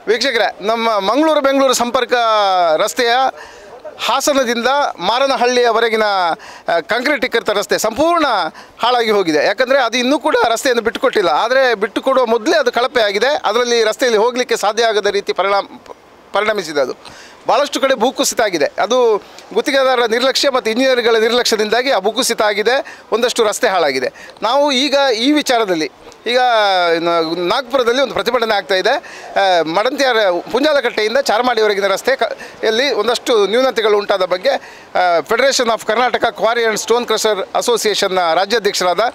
ವೀಕ್ಷಕರೇ, ನಮ್ಮ ಮಂಗಳೂರು ಬೆಂಗಳೂರು ಸಂಪರ್ಕ ರಸ್ತೆಯ ಹಾಸನದಿಂದ ಮಾರನಹಳ್ಳಿಯವರೆಗಿನ ಕಾಂಕ್ರೀಟೀಕೃತ ರಸ್ತೆ ಸಂಪೂರ್ಣ ಹಾಳಾಗಿ ಹೋಗಿದೆ. ಯಾಕಂದರೆ ಅದು ಇನ್ನೂ ಕೂಡ ರಸ್ತೆಯನ್ನು ಬಿಟ್ಟುಕೊಟ್ಟಿಲ್ಲ. ಆದರೆ ಬಿಟ್ಟುಕೊಡುವ ಮೊದಲೇ ಅದು ಕಳಪೆ ಆಗಿದೆ. ಅದರಲ್ಲಿ ರಸ್ತೆಯಲ್ಲಿ ಹೋಗಲಿಕ್ಕೆ ಸಾಧ್ಯ ಆಗದ ರೀತಿ ಪರಿಣಮಿಸಿದೆ. ಅದು ಭಾಳಷ್ಟು ಕಡೆ ಭೂಕುಸಿತ ಆಗಿದೆ. ಅದು ಗುತ್ತಿಗೆದಾರರ ನಿರ್ಲಕ್ಷ್ಯ ಮತ್ತು ಇಂಜಿನಿಯರ್ಗಳ ನಿರ್ಲಕ್ಷ್ಯದಿಂದಾಗಿ ಆ ಭೂಕುಸಿತ ಆಗಿದೆ. ಒಂದಷ್ಟು ರಸ್ತೆ ಹಾಳಾಗಿದೆ. ನಾವು ಈಗ ಈ ವಿಚಾರದಲ್ಲಿ ಈಗ ನಾಗ್ಪುರದಲ್ಲಿ ಒಂದು ಪ್ರತಿಭಟನೆ ಆಗ್ತಾಯಿದೆ. ಮಡಂತಿಯಾರ ಪುಂಜಾಲಕಟ್ಟೆಯಿಂದ ಚಾರ್ಮಾಡಿಯವರೆಗಿನ ರಸ್ತೆಯಲ್ಲಿ ಒಂದಷ್ಟು ನ್ಯೂನತೆಗಳು ಉಂಟಾದ ಬಗ್ಗೆ federation of Karnataka quarry and stone crusher ಅಸೋಸಿಯೇಷನ್ನ ರಾಜ್ಯಾಧ್ಯಕ್ಷರಾದ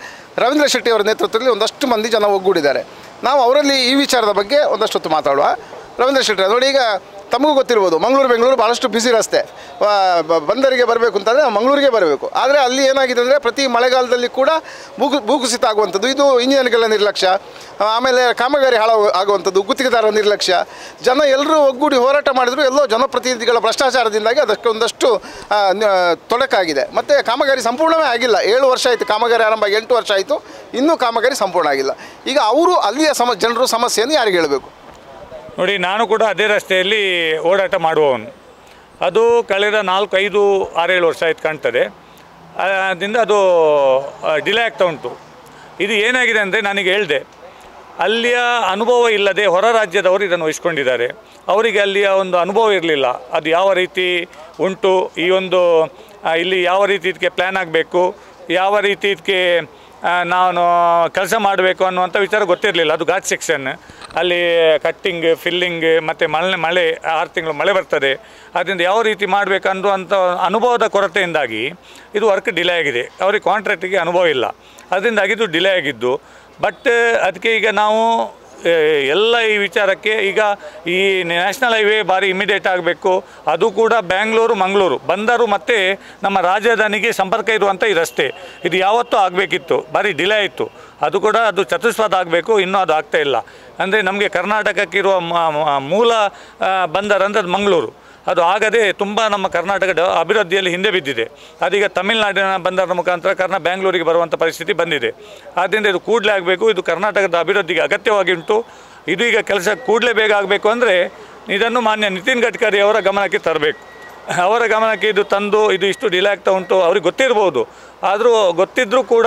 ರವೀಂದ್ರ ಶೆಟ್ಟಿ ಅವರ ನೇತೃತ್ವದಲ್ಲಿ ಒಂದಷ್ಟು ಮಂದಿ ಜನ ಒಗ್ಗೂಡಿದ್ದಾರೆ. ನಾವು ಅವರಲ್ಲಿ ಈ ವಿಚಾರದ ಬಗ್ಗೆ ಒಂದಷ್ಟು ಮಾತಾಡುವ. ರವೀಂದ್ರ ಶೆಟ್ಟಿ ನೋಡಿ, ಈಗ ತಮಗೂ ಗೊತ್ತಿರ್ಬೋದು, ಮಂಗಳೂರು ಬೆಂಗಳೂರು ಭಾಳಷ್ಟು ಬಿಸಿ ರಸ್ತೆ. ಬಂದರಿಗೆ ಬರಬೇಕು ಅಂತಂದರೆ ಮಂಗಳೂರಿಗೆ ಬರಬೇಕು. ಆದರೆ ಅಲ್ಲಿ ಏನಾಗಿದೆ ಅಂದರೆ ಪ್ರತಿ ಮಳೆಗಾಲದಲ್ಲಿ ಕೂಡ ಭೂಕುಸಿತ ಆಗುವಂಥದ್ದು. ಇದು ಇಂಜಿನಿಯರ್ಗಳ ನಿರ್ಲಕ್ಷ್ಯ, ಆಮೇಲೆ ಕಾಮಗಾರಿ ಆಗುವಂಥದ್ದು, ಗುತ್ತಿಗೆದಾರರ ನಿರ್ಲಕ್ಷ್ಯ. ಜನ ಎಲ್ಲರೂ ಒಗ್ಗೂಡಿ ಹೋರಾಟ ಮಾಡಿದ್ರು. ಎಲ್ಲೋ ಜನಪ್ರತಿನಿಧಿಗಳ ಭ್ರಷ್ಟಾಚಾರದಿಂದಾಗಿ ಅದಕ್ಕೆ ಒಂದಷ್ಟು ತೊಡಕಾಗಿದೆ. ಮತ್ತು ಕಾಮಗಾರಿ ಸಂಪೂರ್ಣವೇ ಆಗಿಲ್ಲ. 7 ವರ್ಷ ಆಯಿತು ಕಾಮಗಾರಿ ಆರಂಭ ಆಗಿ, 8 ವರ್ಷ ಆಯಿತು, ಇನ್ನೂ ಕಾಮಗಾರಿ ಸಂಪೂರ್ಣ ಆಗಿಲ್ಲ. ಈಗ ಅವರು ಅಲ್ಲಿಯ ಜನರು ಸಮಸ್ಯೆಯನ್ನು ಯಾರಿಗೆ ಹೇಳಬೇಕು? ನೋಡಿ, ನಾನು ಕೂಡ ಅದೇ ರಸ್ತೆಯಲ್ಲಿ ಓಡಾಟ ಮಾಡುವವನು. ಅದು ಕಳೆದ 4, 5, 6, 7 ವರ್ಷ ಆಯ್ತು ಕಾಣ್ತದೆ. ಅದರಿಂದ ಅದು ಡಿಲೇ ಆಗ್ತಾ ಉಂಟು. ಇದು ಏನಾಗಿದೆ ಅಂದರೆ, ನನಗೆ ಹೇಳಿದೆ, ಅಲ್ಲಿಯ ಅನುಭವ ಇಲ್ಲದೆ ಹೊರ ರಾಜ್ಯದವರು ಇದನ್ನು ವಹಿಸ್ಕೊಂಡಿದ್ದಾರೆ. ಅವರಿಗೆ ಅಲ್ಲಿಯ ಒಂದು ಅನುಭವ ಇರಲಿಲ್ಲ. ಅದು ಯಾವ ರೀತಿ ಉಂಟು, ಈ ಒಂದು ಇಲ್ಲಿ ಯಾವ ರೀತಿ ಇದಕ್ಕೆ ಪ್ಲ್ಯಾನ್ ಆಗಬೇಕು, ಯಾವ ರೀತಿ ಇದಕ್ಕೆ ನಾನು ಕೆಲಸ ಮಾಡಬೇಕು ಅನ್ನುವಂಥ ವಿಚಾರ ಗೊತ್ತಿರಲಿಲ್ಲ. ಅದು ಘಾಟ್ ಸೆಕ್ಷನ್, ಅಲ್ಲಿ ಕಟ್ಟಿಂಗ್, ಫಿಲ್ಲಿಂಗ್ ಮತ್ತು ಮಳೆ 6 ತಿಂಗಳು ಮಳೆ ಬರ್ತದೆ. ಅದರಿಂದ ಯಾವ ರೀತಿ ಮಾಡಬೇಕು ಅನ್ನುವಂಥ ಅನುಭವದ ಕೊರತೆಯಿಂದಾಗಿ ಇದು ವರ್ಕ್ ಡಿಲೇ ಆಗಿದೆ. ಅವ್ರಿಗೆ ಕಾಂಟ್ರಾಕ್ಟಿಗೆ ಅನುಭವ ಇಲ್ಲ, ಅದರಿಂದಾಗಿ ಇದು ಡಿಲೇ ಆಗಿದ್ದು. ಬಟ್ ಅದಕ್ಕೆ ಈಗ ನಾವು ಎಲ್ಲ ಈ ವಿಚಾರಕ್ಕೆ ಈಗ ಈ ನ್ಯಾಷನಲ್ ಹೈವೇ ಭಾರಿ ಇಮಿಡಿಯೇಟ್ ಆಗಬೇಕು. ಅದು ಕೂಡ ಬ್ಯಾಂಗ್ಳೂರು ಮಂಗಳೂರು ಬಂದರು ಮತ್ತು ನಮ್ಮ ರಾಜಧಾನಿಗೆ ಸಂಪರ್ಕ ಇರುವಂಥ ಈ ರಸ್ತೆ ಇದು ಯಾವತ್ತೂ ಆಗಬೇಕಿತ್ತು, ಭಾರಿ ಡಿಲೇ ಆಯಿತು. ಅದು ಕೂಡ ಅದು ಚತುಷ್ಪಥ ಆಗಬೇಕು, ಇನ್ನೂ ಅದು ಆಗ್ತಾಯಿಲ್ಲ. ಅಂದರೆ ನಮಗೆ ಕರ್ನಾಟಕಕ್ಕಿರುವ ಮೂಲ ಬಂದರು ಅಂದರೆ ಅದು ಮಂಗಳೂರು. ಅದು ಆಗದೆ ತುಂಬ ನಮ್ಮ ಕರ್ನಾಟಕದ ಅಭಿವೃದ್ಧಿಯಲ್ಲಿ ಹಿಂದೆ ಬಿದ್ದಿದೆ. ಅದೀಗ ತಮಿಳುನಾಡಿನ ಬಂದರ ಮುಖಾಂತರ ಬ್ಯಾಂಗ್ಳೂರಿಗೆ ಬರುವಂಥ ಪರಿಸ್ಥಿತಿ ಬಂದಿದೆ. ಆದ್ದರಿಂದ ಇದು ಕೂಡಲೇ ಆಗಬೇಕು. ಇದು ಕರ್ನಾಟಕದ ಅಭಿವೃದ್ಧಿಗೆ ಅಗತ್ಯವಾಗಿ ಉಂಟು. ಇದು ಈಗ ಕೆಲಸ ಕೂಡಲೇ ಬೇಗ ಆಗಬೇಕು ಅಂದರೆ ಇದನ್ನು ಮಾನ್ಯ ನಿತಿನ್ ಗಡ್ಕರಿ ಅವರ ಗಮನಕ್ಕೆ ತರಬೇಕು. ಅವರ ಗಮನಕ್ಕೆ ಇದು ತಂದು ಇದು ಇಷ್ಟು ಡಿಲೇ ಆಗ್ತಾ ಉಂಟು ಅವ್ರಿಗೆ ಗೊತ್ತಿರ್ಬೋದು. ಆದರೂ ಗೊತ್ತಿದ್ದರೂ ಕೂಡ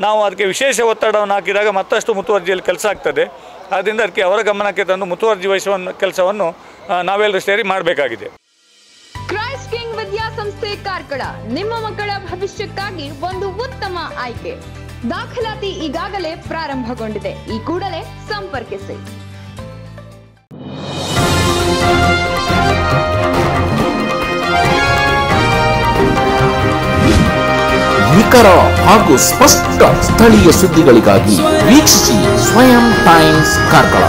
ನಾವು ಅದಕ್ಕೆ ವಿಶೇಷ ಒತ್ತಡವನ್ನು ಹಾಕಿದಾಗ ಮತ್ತಷ್ಟು ಮುತುವರ್ಜಿಯಲ್ಲಿ ಕೆಲಸ ಆಗ್ತದೆ. ಆದ್ದರಿಂದ ಅದಕ್ಕೆ ಅವರ ಗಮನಕ್ಕೆ ತಂದು ಮುತುವರ್ಜಿ ವಹಿಸುವ ಕೆಲಸವನ್ನು ನಾವೆಲ್ಲರೂ ಸೇರಿ ಮಾಡಬೇಕಾಗಿದೆ. ಕ್ರೈಸ್ಟ್ ಕಿಂಗ್ ವಿದ್ಯಾಸಂಸ್ಥೆ ಕಾರ್ಕಳ ನಿಮ್ಮ ಮಕ್ಕಳ ಭವಿಷ್ಯಕ್ಕಾಗಿ ಒಂದು ಉತ್ತಮ ಆಯ್ಕೆ. ದಾಖಲಾತಿ ಈಗಾಗಲೇ ಪ್ರಾರಂಭಗೊಂಡಿದೆ. ಈ ಕೂಡಲೇ ಸಂಪರ್ಕಿಸಿ. ನಿಖರ ಹಾಗೂ ಸ್ಪಷ್ಟ ಸ್ಥಳೀಯ ಸುದ್ದಿಗಳಿಗಾಗಿ ವೀಕ್ಷಿಸಿ ಸ್ವಯಂ ಟೈಮ್ಸ್ ಕಾರ್ಕಳ.